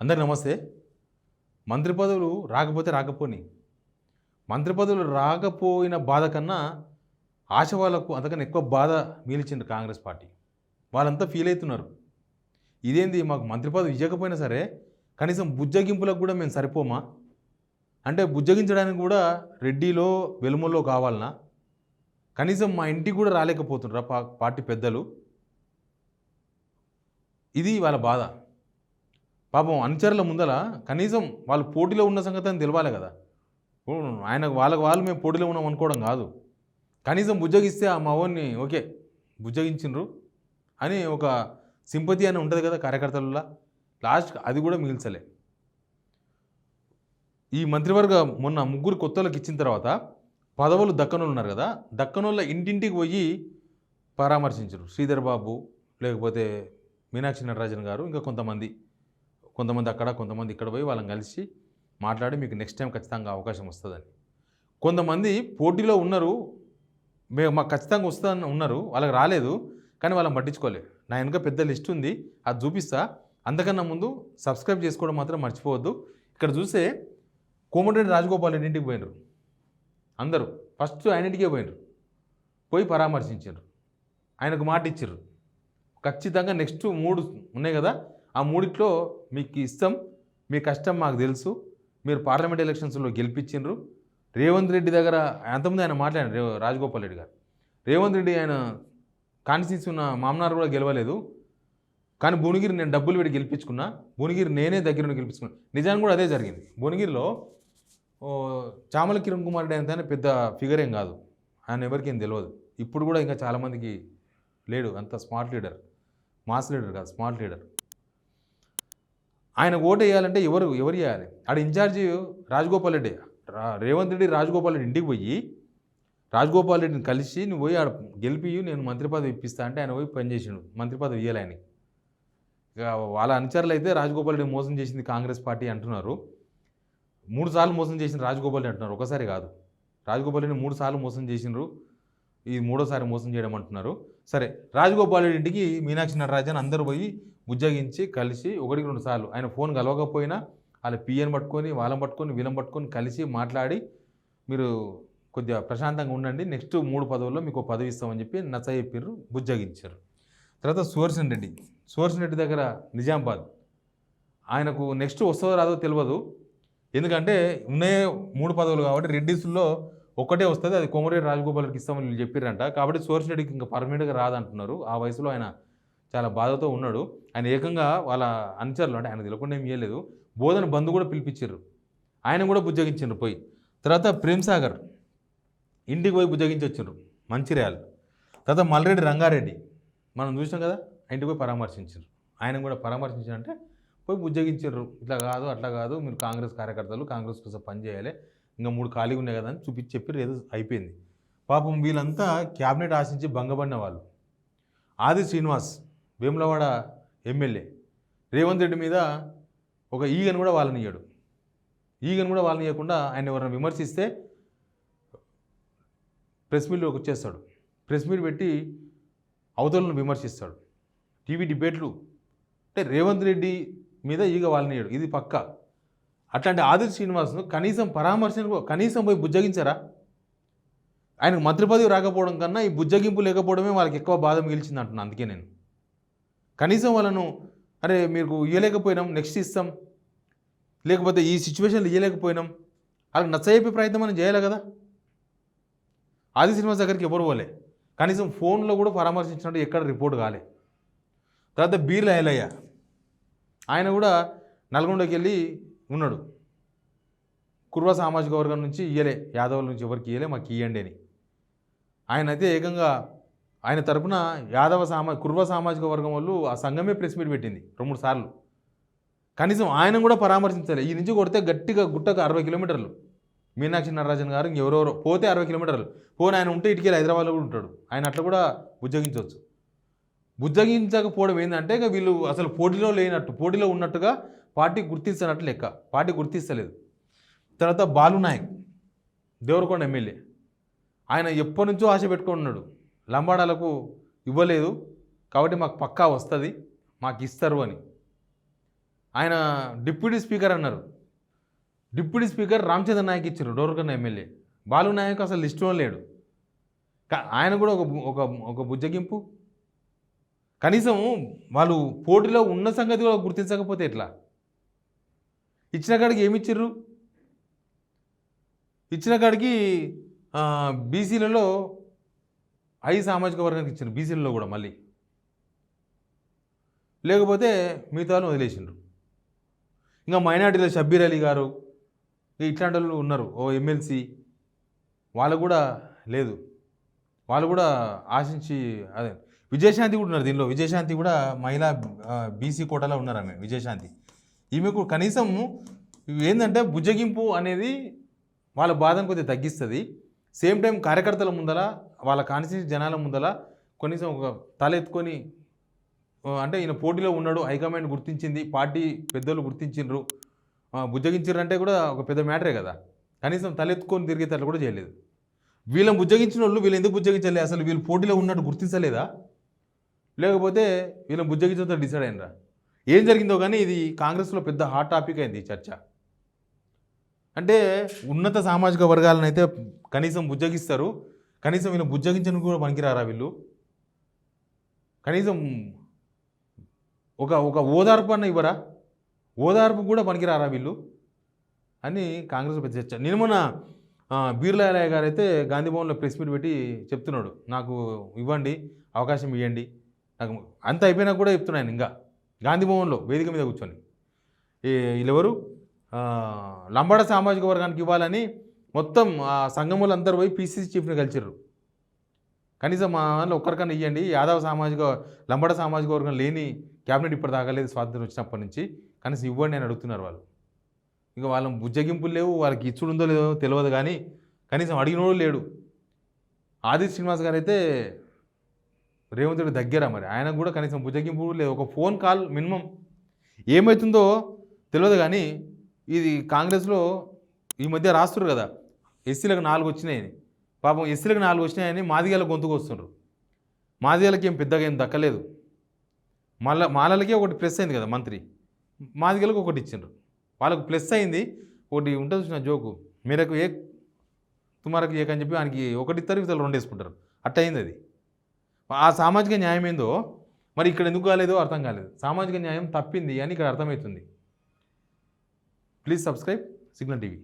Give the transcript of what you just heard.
అందరికి నమస్తే. మంత్రి పదవులు రాకపోతే రాకపోని, మంత్రి పదవులు రాకపోయిన బాధ కన్నా ఆశ వాళ్ళకు అంతకన్నా ఎక్కువ బాధ మిగిల్చింది కాంగ్రెస్ పార్టీ. వాళ్ళంతా ఫీల్ అవుతున్నారు. ఇదేంది మాకు మంత్రి పదవి ఇవ్వకపోయినా సరే కనీసం బుజ్జగింపులకు కూడా మేము సరిపోమా, అంటే బుజ్జగించడానికి కూడా రెడ్డిలో వెలుమల్లో కావాలన్నా, కనీసం మా ఇంటికి కూడా రాలేకపోతున్నారా పార్టీ పెద్దలు. ఇది వాళ్ళ బాధ. పాపం అనుచరుల ముందల కనీసం వాళ్ళు పోటీలో ఉన్న సంగతి అని తెలవాలి కదా. వాళ్ళకు మేము పోటీలో ఉన్నాం అనుకోవడం కాదు, కనీసం బుజ్జగిస్తే ఆ మావోన్ని ఓకే బుజ్జగించిండ్రు అని ఒక సింపతి అని ఉంటుంది కదా కార్యకర్తలలో. లాస్ట్ అది కూడా మిగిల్చలే. ఈ మంత్రివర్గ మొన్న ముగ్గురు కొత్తలకు ఇచ్చిన తర్వాత పదవులు దక్కనోళ్ళు ఉన్నారు కదా, దక్కనోళ్ళ ఇంటింటికి పోయి పరామర్శించారు. శ్రీధర్ బాబు, లేకపోతే మీనాక్షి నటరాజన్ గారు, ఇంకా కొంతమంది అక్కడ, కొంతమంది ఇక్కడ పోయి వాళ్ళని కలిసి మాట్లాడి మీకు నెక్స్ట్ టైం ఖచ్చితంగా అవకాశం వస్తుందని. కొంతమంది పోటీలో ఉన్నారు, మాకు ఖచ్చితంగా వస్తుందని ఉన్నారు, వాళ్ళకి రాలేదు, కానీ వాళ్ళని పట్టించుకోలేదు. నా వెనుక పెద్ద లిస్ట్ ఉంది, అది చూపిస్తా. అంతకన్నా ముందు సబ్స్క్రైబ్ చేసుకోవడం మాత్రం మర్చిపోవద్దు. ఇక్కడ చూస్తే కోమటిరెడ్డి రాజగోపాల్ రెడ్డి ఇంటికి పోయినారు అందరూ. ఫస్ట్ ఆయన ఇంటికే పోయి పరామర్శించారు, ఆయనకు మాట ఇచ్చారు ఖచ్చితంగా నెక్స్ట్ 3 ఉన్నాయి కదా, ఆ 3 మీకు ఇస్తాం, మీ కష్టం మాకు తెలుసు, మీరు పార్లమెంట్ ఎలక్షన్స్లో గెలిపించిండ్రు. రేవంత్ రెడ్డి దగ్గర అంతకుముందు ఆయన మాట్లాడారు, రాజగోపాల్ రెడ్డి గారు. రేవంత్ రెడ్డి ఆయన కాన్స్టిట్యూన్సీ ఉన్న మామనారు కూడా గెలవలేదు, కానీ భువనగిరి నేను డబ్బులు పెట్టి గెలిపించుకున్నా, భువనగిరి నేనే దగ్గర గెలిపించుకున్నా. నిజానికి కూడా అదే జరిగింది. భువనగిరిలో చామల కిరణ్ కుమార్ రెడ్డి అంటే పెద్ద ఫిగర్ ఏం కాదు, ఆయన ఎవరికేం తెలియదు. ఇప్పుడు కూడా ఇంకా చాలామందికి లేడు అంత స్మార్ట్ లీడర్, మాస్ లీడర్ కాదు, స్మార్ట్ లీడర్. ఆయన ఓటు వేయాలంటే ఎవరు వేయాలి? ఆడ ఇన్ఛార్జి రాజగోపాల్ రెడ్డి. రేవంత్ రెడ్డి రాజగోపాల్ రెడ్డి ఇంటికి పోయి రాజగోపాల్ రెడ్డిని కలిసి నువ్వు పోయి ఆడ గెలిపి నేను మంత్రి పదవి ఇప్పిస్తా అంటే ఆయన పోయి పనిచేసిండు, మంత్రి పదవి ఇవ్వాలి ఆయన. ఇక వాళ్ళ అనుచరులు అయితే రాజగోపాల్ రెడ్డి మోసం చేసింది కాంగ్రెస్ పార్టీ అంటున్నారు. 3 సార్లు మోసం చేసిన రాజగోపాల్ రెడ్డి అంటున్నారు, ఒకసారి కాదు. రాజగోపాల్ రెడ్డి 3 సార్లు మోసం చేసిండ్రు, ఇది 3వ మోసం చేయడం అంటున్నారు. సరే, రాజగోపాల్ రెడ్డి ఇంటికి మీనాక్షి నటరాజన్ అందరూ పోయి బుజ్జగించి కలిసి 1-2 సార్లు ఆయన ఫోన్ కలవకపోయినా వాళ్ళ పిఎన్ పట్టుకొని వాళ్ళని పట్టుకొని వీళ్ళని పట్టుకొని కలిసి మాట్లాడి మీరు కొద్దిగా ప్రశాంతంగా ఉండండి, నెక్స్ట్ 3 పదవుల్లో మీకు పదవి ఇస్తామని చెప్పి నచ్చ చెప్పారు, బుజ్జగించారు. తర్వాత సుదర్శన్ రెడ్డి దగ్గర నిజామాబాద్, ఆయనకు నెక్స్ట్ వస్తుందో రాదో తెలియదు, ఎందుకంటే ఉన్నాయే 3 పదవులు కాబట్టి రెడ్డిస్లో ఒక్కటే వస్తుంది, అది కోమటిరెడ్డి రాజగోపాల్కి ఇస్తామని వీళ్ళు చెప్పారంట. కాబట్టి సుదర్శన్ రెడ్డికి ఇంకా పర్మనెంట్గా రాదంటున్నారు. ఆ వయసులో ఆయన చాలా బాధతో ఉన్నాడు. ఆయన ఏకంగా వాళ్ళ అనుచరులు, అంటే ఆయన తెలియకుండా ఏం చేయలేదు, బోధన బంధు కూడా పిలిపించారు, ఆయన కూడా బుజ్జగించారు పోయి. తర్వాత ప్రేమ్ సాగర్ ఇంటికి పోయి బుజ్జగించి వచ్చారు, మంచిర్యాల. తర్వాత మల్రెడ్డి రంగారెడ్డి మనం చూసినాం కదా, ఇంటికి పోయి పరామర్శించారు, ఆయన కూడా పరామర్శించారంటే పోయి బుజ్జగించారు. ఇట్లా కాదు అట్లా కాదు, మీరు కాంగ్రెస్ కార్యకర్తలు కాంగ్రెస్ కోసం పనిచేయాలి, ఇంకా 3 ఖాళీగా ఉన్నాయి కదా అని చెప్పారు, ఏదో అయిపోయింది. పాపం వీళ్ళంతా క్యాబినెట్ ఆశించి భంగపడిన వాళ్ళు. ఆది శ్రీనివాస్ వేములవాడ ఎమ్మెల్యే రేవంత్ రెడ్డి మీద ఒక ఈగను కూడా వాళ్ళని ఇవ్వకుండా ఆయన ఎవరైనా విమర్శిస్తే ప్రెస్ మీట్లోకి వచ్చేస్తాడు, ప్రెస్ మీట్ పెట్టి అవతలను విమర్శిస్తాడు, టీవీ డిబేట్లు. అంటే రేవంత్ రెడ్డి మీద ఈగ వాళ్ళని ఇది పక్కా. అట్లాంటి ఆది శ్రీనివాస్ను కనీసం పరామర్శకు కనీసం పోయి బుజ్జగించారా? ఆయనకు మంత్రి పదవి రాకపోవడం కన్నా ఈ బుజ్జగింపు లేకపోవడమే వాళ్ళకి ఎక్కువ బాధ మిగిల్చింది అంటున్నాను. అందుకే నేను కనీసం వాళ్ళను అరే మీకు ఇవ్వలేకపోయినాం, నెక్స్ట్ ఇస్తాం, లేకపోతే ఈ సిచ్యువేషన్లో ఇవ్వలేకపోయినాం, వాళ్ళకి నచ్చజెప్పే ప్రయత్నం మనం చేయాలి కదా. ఆది శ్రీనివాస్ దగ్గరికి ఎవరు పోలే, కనీసం ఫోన్లో కూడా పరామర్శించినట్టు ఎక్కడ రిపోర్ట్ కాలే. తర్వాత బీర్ల ఐలయ్య, ఆయన కూడా నల్గొండకి వెళ్ళి ఉన్నాడు, కుర్వ సామాజిక వర్గం నుంచి ఇయ్యలే, యాదవుల నుంచి ఎవరికి ఇయ్యలే, మాకు ఇయ్యండి అని. ఆయన అయితే ఏకంగా ఆయన తరపున కుర్వ సామాజిక వర్గం వాళ్ళు ఆ సంఘమే ప్రెస్ మీట్ పెట్టింది 2-3 సార్లు. కనీసం ఆయన కూడా పరామర్శించాలి. ఈ నుంచి కొడితే గట్టిగా గుట్టకు 60 కిలోమీటర్లు, మీనాక్షి నటరాజన్ గారు ఎవరెవరో పోతే 60 కిలోమీటర్లు పోనీ ఆయన ఉంటే ఇటుకెళ్ళి హైదరాబాద్లో కూడా ఉంటాడు, ఆయన అట్లా కూడా బుజ్జగించవచ్చు. బుజ్జగించకపోవడం ఏంటంటే ఇక వీళ్ళు అసలు పోటీలో ఉన్నట్టుగా పార్టీ గుర్తిస్తున్నట్టు లెక్క, పార్టీ గుర్తిస్తలేదు. తర్వాత బాలు నాయక్ దేవరకొండ ఎమ్మెల్యే, ఆయన ఎప్పటి నుంచో ఆశ పెట్టుకొని ఉన్నాడు, లంబాడాలకు ఇవ్వలేదు కాబట్టి మాకు పక్కా వస్తుంది, మాకు ఇస్తారు అని. ఆయన డిప్యూటీ స్పీకర్ అన్నారు. డిప్యూటీ స్పీకర్ రామచంద్ర నాయక్ ఇచ్చారు, డోర్కన్ ఎమ్మెల్యే. బాలు నాయక్ అసలు లిస్టులో లేడు. ఆయన కూడా ఒక బుజ్జగింపు. కనీసం వాళ్ళు పోటీలో ఉన్న సంగతి కూడా గుర్తించకపోతే ఎట్లా? ఇచ్చిన కాడికి ఏమి ఇచ్చిర్రు? ఇచ్చిన కాడికి బీసీలలో 5 సామాజిక వర్గానికి ఇచ్చారు, బీసీలలో కూడా మళ్ళీ. లేకపోతే మిగతా వాళ్ళు వదిలేసిండ్రు. ఇంకా మైనార్టీలో షబ్బీర్ అలీ గారు ఇట్లాంటి వాళ్ళు ఉన్నారు, ఓ ఎమ్మెల్సీ, వాళ్ళు కూడా లేదు. వాళ్ళు కూడా ఆశించి అదే విజయశాంతి కూడా ఉన్నారు దీనిలో. విజయశాంతి కూడా మహిళా బీసీ కోటాలో ఉన్నారు ఆమె విజయశాంతి. ఈమెకు కనీసం ఏంటంటే బుజ్జగింపు అనేది వాళ్ళ బాధను కొద్దిగా తగ్గిస్తుంది. సేమ్ టైం కార్యకర్తల ముందల, వాళ్ళ కాన్స్టిట్యూన్సీ జనాల ముందల కనీసం ఒక తల ఎత్తుకొని, అంటే ఈయన పోటీలో ఉన్నాడు, హైకమాండ్ గుర్తించింది, పార్టీ పెద్దలు గుర్తించిండ్రు, బుజ్జగించారు అంటే కూడా ఒక పెద్ద మ్యాటరే కదా. కనీసం తలెత్తుకొని తిరిగేటట్లు కూడా చేయలేదు. వీళ్ళని బుజ్జగించిన వాళ్ళు వీళ్ళు ఎందుకు బుజ్జగించలే? అసలు వీళ్ళు పోటీలో ఉన్నట్టు గుర్తించలేదా? లేకపోతే వీళ్ళని బుజ్జగించడంతో డిసైడ్ అయినరా? ఏం జరిగిందో కానీ ఇది కాంగ్రెస్లో పెద్ద హాట్ టాపిక్ అయింది ఈ చర్చ. అంటే ఉన్నత సామాజిక వర్గాలను అయితే కనీసం బుజ్జగిస్తారు, కనీసం వీళ్ళు బుజ్జగించను కూడా పనికిరారా వీళ్ళు? కనీసం ఒక ఓదార్పు అన్న ఇవ్వరా? ఓదార్పు కూడా పనికిరారా వీళ్ళు అని కాంగ్రెస్ పెద్ద చర్చ. నేను మొన్న బీర్లాలయ్య గారు అయితే గాంధీ భవన్లో ప్రెస్ మీట్ పెట్టి చెప్తున్నాడు, నాకు ఇవ్వండి, అవకాశం ఇవ్వండి, నాకు అంత అయిపోయినా కూడా చెప్తున్నాను. ఇంకా గాంధీ భవన్లో వేదిక మీద కూర్చొని వీళ్ళెవరు లంబాడ సామాజిక వర్గానికి ఇవ్వాలని మొత్తం ఆ సంఘములు అందరూ పోయి పీసీసీ చీఫ్ని కలిసిర్రు. కనీసం మా వాళ్ళు ఒక్కరికన్నా ఇవ్వండి, యాదవ సామాజిక లంబాడ సామాజిక వర్గం లేని క్యాబినెట్ ఇప్పుడు తాగలేదు స్వాతంత్రం వచ్చినప్పటి నుంచి, కనీసం ఇవ్వండి అని అడుగుతున్నారు వాళ్ళు. ఇంకా వాళ్ళని బుజ్జగింపులు లేవు, వాళ్ళకి ఇచ్చుడుందో లేదో తెలియదు, కానీ కనీసం అడిగినోడు లేడు. ఆదిత్య శ్రీనివాస్ గారు అయితే రేవంత్ రెడ్డి దగ్గర, మరి ఆయనకు కూడా కనీసం బుజ్జగింపు లేదు, ఒక ఫోన్ కాల్ మినిమం. ఏమవుతుందో తెలియదు కానీ ఇది కాంగ్రెస్లో ఈ మధ్య రాస్తున్నారు కదా, ఎస్సీలకు 4 వచ్చినాయని. పాపం ఎస్సీలకు 4 వచ్చినాయని మాదిగలకు గొంతుకు వస్తుండ్రు. మాదిగలకి ఏం పెద్దగా ఏం దక్కలేదు. మాలలకే ఒకటి ప్లస్ అయింది కదా మంత్రి, మాదిగలకు ఒకటి ఇచ్చిండ్రు. వాళ్ళకు ప్లస్ అయింది ఒకటి ఉంటుంది చూసిన జోకు, మీరకు ఏ తుమారకు ఏకని చెప్పి ఆయనకి ఒకటి ఇస్తారు, ఇతరులు 2 వేసుకుంటారు. అట్ట అయింది అది. ఆ సామాజిక న్యాయం ఏందో మరి ఇక్కడ ఎందుకు కాలేదో అర్థం కాలేదు. సామాజిక న్యాయం తప్పింది అని ఇక్కడ అర్థమవుతుంది. Please subscribe signal TV.